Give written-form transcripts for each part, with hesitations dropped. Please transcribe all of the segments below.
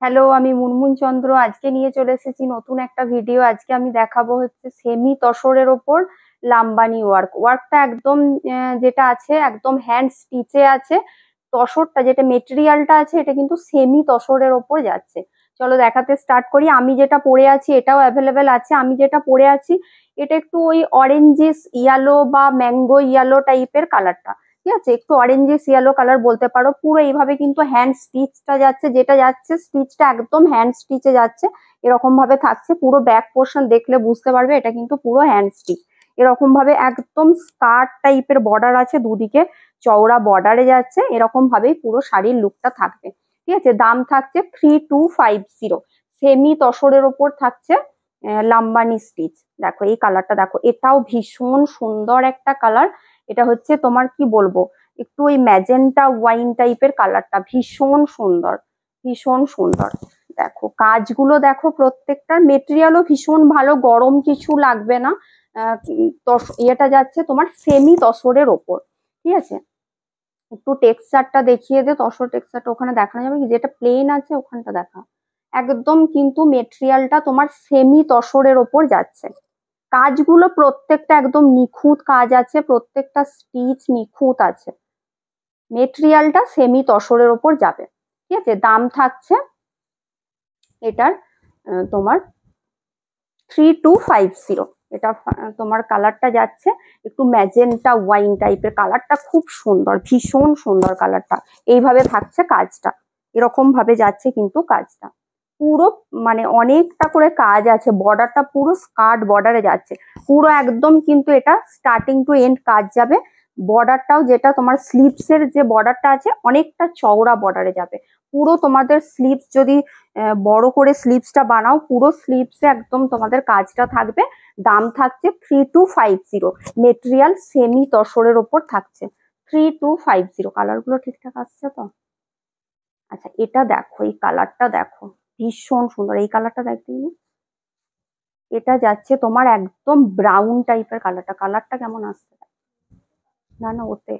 Hello, আমি মুনমুন চন্দ্র। আজকে নিয়ে চলে এসেছি নতুন একটা ভিডিও। আজকে আমি দেখাবো হচ্ছে সেমি তসরের ওপর লাম্বানি ওয়ার্ক। ওয়ার্কটা একদম যেটা আছে একদম হ্যান্ড স্টিচে আছে। তসরটা যেটা মেটেরিয়ালটা আছে এটা কিন্তু সেমি তসরের ওপর যাচ্ছে। চলো দেখাতে স্টার্ট করি। আমি যেটা পরে আছি এটাও অ্যাভেলেবেল আছে। আমি যেটা পরে আছি এটা একটু ওই অরেঞ্জিস ইয়ালো বা ম্যাঙ্গো ইয়ালো টাইপের কালারটা। ঠিক আছে, একটু অরেঞ্জিস ইয়েলো কালার বলতে পারো। পুরো এইভাবে কিন্তু হ্যান্ড স্টিচটা যাচ্ছে, যেটা যাচ্ছে স্টিচটা একদম হ্যান্ড স্টিচে যাচ্ছে। এরকম ভাবে থাকছে, পুরো ব্যাক পোর্শন দেখলে বুঝতে পারবে এটা কিন্তু পুরো হ্যান্ড স্টিচ। এরকম ভাবে একদম স্কার্ট টাইপের বর্ডার আছে, দুদিকে চওড়া বর্ডারে যাচ্ছে। এরকম ভাবেই পুরো শাড়ির লুকটা থাকবে। ঠিক আছে, দাম থাকছে 3250। সেমি তসরের ওপর থাকছে লাম্বানি স্টিচ। দেখো এই কালারটা, দেখো এটাও ভীষণ সুন্দর একটা কালার। এটা হচ্ছে তোমার কি বলবো, একটু ওই ম্যাজেন্টা ওয়াইন টাইপের কালারটা, ভীষণ সুন্দর, ভীষণ সুন্দর। দেখো কাজগুলো দেখো, প্রত্যেকটার মেটেরিয়ালও ভীষণ ভালো, গরম কিছু লাগবে না। এটা যাচ্ছে তোমার সেমি তসরের ওপর। ঠিক আছে, একটু টেক্সচারটা দেখিয়ে দে। তসর টেক্সচারটা ওখানে দেখানো যাবে কি, যেটা প্লেন আছে ওখানটা দেখা। একদম কিন্তু মেটেরিয়ালটা তোমার সেমি তসরের ওপর যাচ্ছে। কাজগুলো প্রত্যেকটা একদম নিখুঁত কাজ আছে, প্রত্যেকটা স্টিচ নিখুঁত আছে। মেটেরিয়ালটা সেমি তসরের ওপর যাবে। ঠিক আছে, দাম থাকছে এটার তোমার 3250। এটা তোমার কালারটা যাচ্ছে একটু ম্যাজেন্টা ওয়াইন টাইপের কালারটা, খুব সুন্দর, ভীষণ সুন্দর কালারটা। এইভাবে থাকছে কাজটা, এরকম ভাবে যাচ্ছে কিন্তু কাজটা পুরো, মানে অনেকটা করে কাজ আছে। বর্ডারটা পুরো স্কার্ট বর্ডারে যাচ্ছে, পুরো একদম কিন্তু এটা স্টার্টিং টু এন্ড কাজ যাবে। বর্ডারটাও যেটা তোমার স্লিভস এর যে বর্ডারটা আছে অনেকটা চওড়া বর্ডারে যাবে। পুরো তোমাদের স্লিভস যদি বড় করে স্লিভসটা বানাও, পুরো স্লিভসে একদম তোমাদের কাজটা থাকবে। দাম থাকছে 3250। মেটেরিয়াল সেমি তসরের ওপর থাকছে 3250। কালার গুলো ঠিকঠাক আসছে তো? আচ্ছা, এটা দেখো, এই কালারটা দেখো, ভীষণ সুন্দর এই কালারটা। দেখতে এটা যাচ্ছে তোমার একদম ব্রাউন টাইপের কালারটা। কালারটা কেমন আসছে না না ওতে,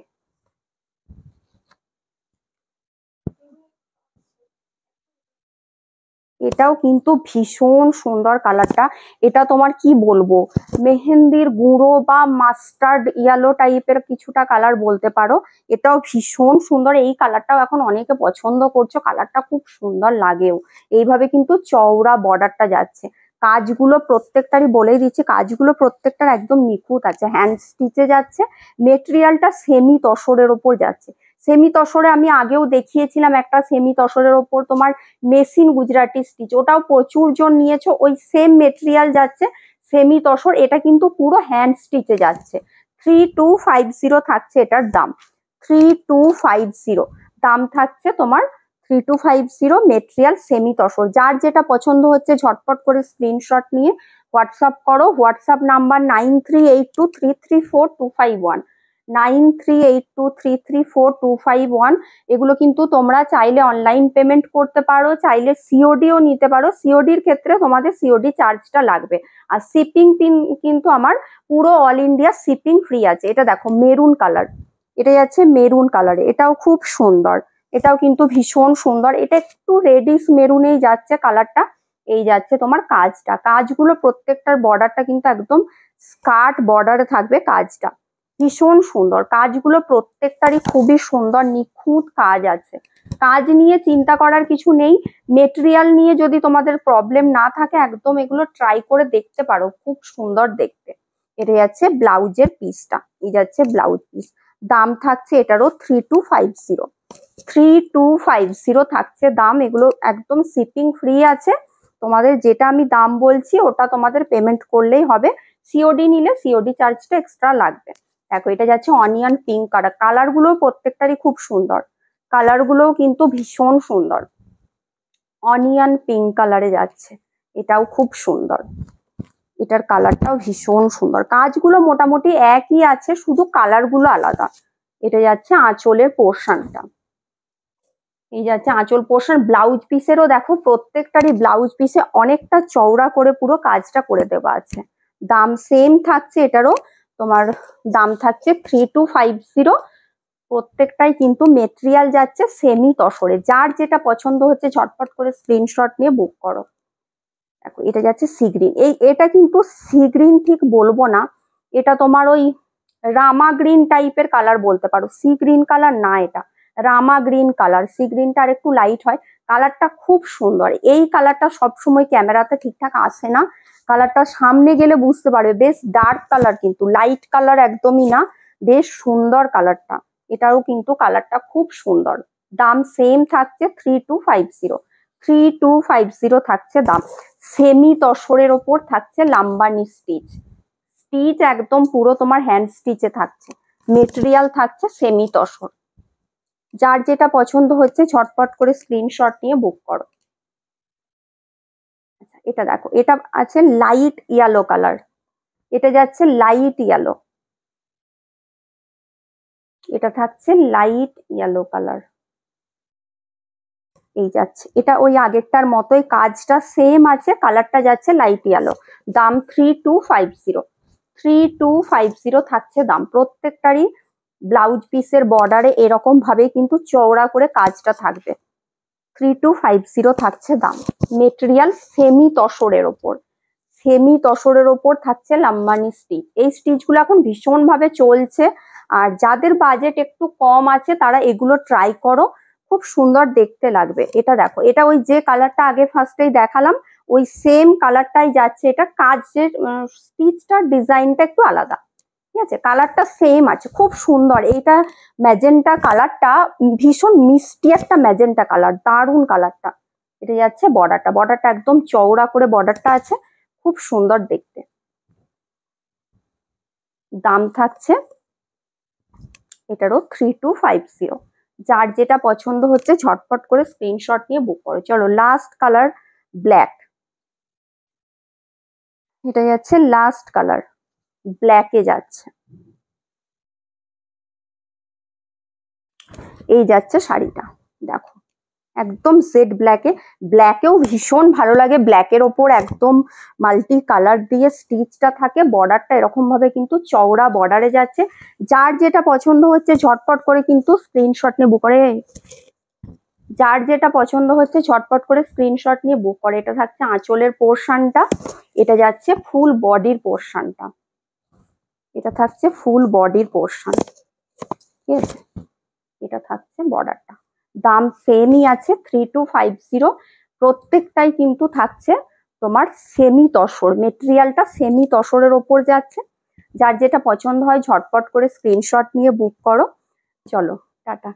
এটাও কিন্তু ভীষণ সুন্দর কালারটা। এটা তোমার কি বলবো, মেহেন্দির গুঁড়ো বা মাস্টার্ড ইয়েলো টাইপের কিছুটা কালার বলতে পারো। এটাও ভীষণ সুন্দর। এই কালারটাও এখন অনেকে পছন্দ করছো, কালারটা খুব সুন্দর লাগেও। এইভাবে কিন্তু চওড়া বর্ডারটা যাচ্ছে। কাজগুলো প্রত্যেকটারই বলেই দিচ্ছি, কাজগুলো প্রত্যেকটার একদম নিখুঁত আছে, হ্যান্ড স্টিচে যাচ্ছে। মেটেরিয়ালটা সেমি তসরের ওপর যাচ্ছে। সেমি তসরে আমি আগেও দেখিয়েছিলাম একটা, সেমি তসরের ওপর তোমার মেশিন গুজরাটি স্টিচ, ওটাও প্রচুর জন নিয়েছো। ওই সেম মেটেরিয়াল যাচ্ছে সেমি তসর, এটা কিন্তু পুরো হ্যান্ড স্টিচে যাচ্ছে। 3250 থাকছে এটার দাম। 3250 দাম থাকছে তোমার। 3250 মেটেরিয়াল সেমি তসর। যার যেটা পছন্দ হচ্ছে ঝটপট করে স্ক্রিনশট নিয়ে হোয়াটসঅ্যাপ করো। WhatsApp number 9382334251, 9382334251। এগুলো কিন্তু তোমরা চাইলে অনলাইন পেমেন্ট করতে পারো, চাইলে সিওডিও নিতে পারো। সিওডির ক্ষেত্রে তোমাদের সিওডি চার্জটা লাগবে। আর শিপিং কিন্তু আমার পুরো অল ইন্ডিয়া শিপিং ফ্রি আছে। এটা দেখো মেরুন কালার, এটা যাচ্ছে মেরুন কালারে, এটাও খুব সুন্দর। এটাও কিন্তু ভীষণ সুন্দর। এটা একটু রেডিশ মেরুনেই যাচ্ছে কালারটা। এই যাচ্ছে তোমার কাজটা, কাজগুলো প্রত্যেকটার বর্ডারটা কিন্তু একদম স্কার্ট বর্ডারে থাকবে কাজটা। ভীষণ সুন্দর কাজগুলো, প্রত্যেকটারই খুবই সুন্দর নিখুঁত কাজ আছে। কাজ নিয়ে চিন্তা করার কিছু নেই। মেটেরিয়াল নিয়ে যদি তোমাদের প্রবলেম না থাকে, একদম এগুলো ট্রাই করে দেখতে পারো, খুব সুন্দর দেখতে। এটা যাচ্ছে ব্লাউজের পিসটা, এই যাচ্ছে ব্লাউজ পিস। দাম থাকছে এটারও 3250। 3250 থাকছে দাম। এগুলো একদম শিপিং ফ্রি আছে। তোমাদের যেটা আমি দাম বলছি ওটা তোমাদের পেমেন্ট করলেই হবে। সিওডি নিলে সিওডি চার্জটা এক্সট্রা লাগবে। দেখো এটা যাচ্ছে অনিয়ন পিঙ্ক কালার। কালার গুলো প্রত্যেকটারই খুব সুন্দর, কালার গুলোও কিন্তু ভীষণ সুন্দর। অনিয়ন পিঙ্ক কালারে যাচ্ছে, এটাও খুব সুন্দর। এটার কালারটাও ভীষণ সুন্দর। কাজগুলো মোটামুটি একই আছে, শুধু কালার গুলো আলাদা। এটা যাচ্ছে আঁচলের পোর্শনটা, এই যাচ্ছে আঁচল পোর্শন। ব্লাউজ পিসেরও দেখো প্রত্যেকটারই ব্লাউজ পিসে অনেকটা চওড়া করে পুরো কাজটা করে দেওয়া আছে। দাম সেম থাকছে এটারও, তোমার দাম থাকছে 3250। প্রত্যেকটাই কিন্তু মেটেরিয়াল যাচ্ছে সেমি তসরে। যার যেটা পছন্দ হচ্ছে ঝটপট করে স্ক্রিনশট নিয়ে বুক করো। দেখো এটা যাচ্ছে সি গ্রিন, এটা কিন্তু সি গ্রিন ঠিক বলবো না, এটা তোমার ওই রামা গ্রিন টাইপের কালার বলতে পারো। সি গ্রিন কালার না, এটা রামা গ্রিন কালার। সি গ্রিনটা আর একটু লাইট হয়, কালারটা খুব সুন্দর। এই কালারটা সবসময় ক্যামেরাতে ঠিকঠাক আসে না, কালারটা সামনে গেলে বুঝতে পারবে। বেশ ডার্ক কালার, কিন্তু লাইট কালার একদমই না, বেশ সুন্দর কালারটা। এটারও কিন্তু কালারটা খুব সুন্দর। দাম সেম থাকছে 3250, 3250 থাকছে দাম। সেমি তসরের ওপর থাকছে লাম্বানি স্টিচ। স্টিচ একদম পুরো তোমার হ্যান্ড স্টিচে থাকছে, মেটেরিয়াল থাকছে সেমি তসর। যার যেটা পছন্দ হচ্ছে ঝটপট করে স্ক্রিনশট নিয়ে বুক করো। এটা দেখো, এটা আছে লাইট ইয়েলো কালার, এটা যাচ্ছে লাইট ইয়েলো, এটা থাকছে লাইট ইয়েলো কালার। এই যাচ্ছে, এটা ওই আগেরটার মতোই, কাজটা সেম আছে, কালারটা যাচ্ছে লাইট ইয়েলো। দাম 3250, 3250 থাকছে দাম। প্রত্যেকটারই ব্লাউজ পিসের বর্ডারে এরকম ভাবে কিন্তু চওড়া করে কাজটা থাকবে। 3250 থাকছে দাম। মেটেরিয়াল সেমি তসরের ওপর, সেমি তসরের ওপর থাকছে লাম্বানি স্টিচ। এই স্টিচ গুলো এখন ভীষণ ভাবে চলছে, আর যাদের বাজেট একটু কম আছে তারা এগুলো ট্রাই করো, খুব সুন্দর দেখতে লাগবে। এটা দেখো, এটা ওই যে কালারটা আগে ফার্স্টেই দেখালাম ওই সেম কালারটাই যাচ্ছে। এটা কাজের স্টিচটার ডিজাইনটা একটু আলাদা, ঠিক আছে, কালারটা সেম আছে, খুব সুন্দর। এইটা ম্যাজেন্টা কালারটা ভীষণ মিষ্টি একটা ম্যাজেন্টা কালার, দারুণ কালারটা। এটা যাচ্ছে বর্ডারটা, বর্ডারটা একদম চওড়া করে বর্ডারটা আছে, খুব সুন্দর দেখতে। দাম থাকছে এটারও 3250। যার যেটা পছন্দ হচ্ছে ঝটপট করে স্ক্রিনশট নিয়ে বুক করো। চলো লাস্ট কালার ব্ল্যাক, এটা যাচ্ছে লাস্ট কালার, ব্ল্যাকে যাচ্ছে। এই যাচ্ছে শাড়িটা, দেখো একদম সেট ব্ল্যাকে। ব্ল্যাকেও ভীষণ ভালো লাগে, ব্ল্যাকের ওপর একদম মাল্টি কালার দিয়ে স্টিচটা থাকে, বর্ডারটা এরকম ভাবে কিন্তু চওড়া বর্ডারে যাচ্ছে। যার যেটা পছন্দ হচ্ছে ঝটপট করে কিন্তু স্ক্রিনশট নিয়ে বুক করে, যার যেটা পছন্দ হচ্ছে ঝটপট করে স্ক্রিনশট নিয়ে বুক করে। এটা থাকছে আঁচলের পোর্শনটা, এটা যাচ্ছে ফুল বডির পোর্শনটা, এটা থাকছে ফুল বডির পোর্শন, ঠিক আছে, এটা থাকছে বর্ডারটা। দাম সেমই আছে 3250। প্রত্যেকটাই কিন্তু থাকছে তোমার সেমি তসর, মেটেরিয়ালটা সেমি তসরের ওপর যাচ্ছে। যার যেটা পছন্দ হয় ঝটপট করে স্ক্রিনশট নিয়ে বুক করো। চলো টাটা।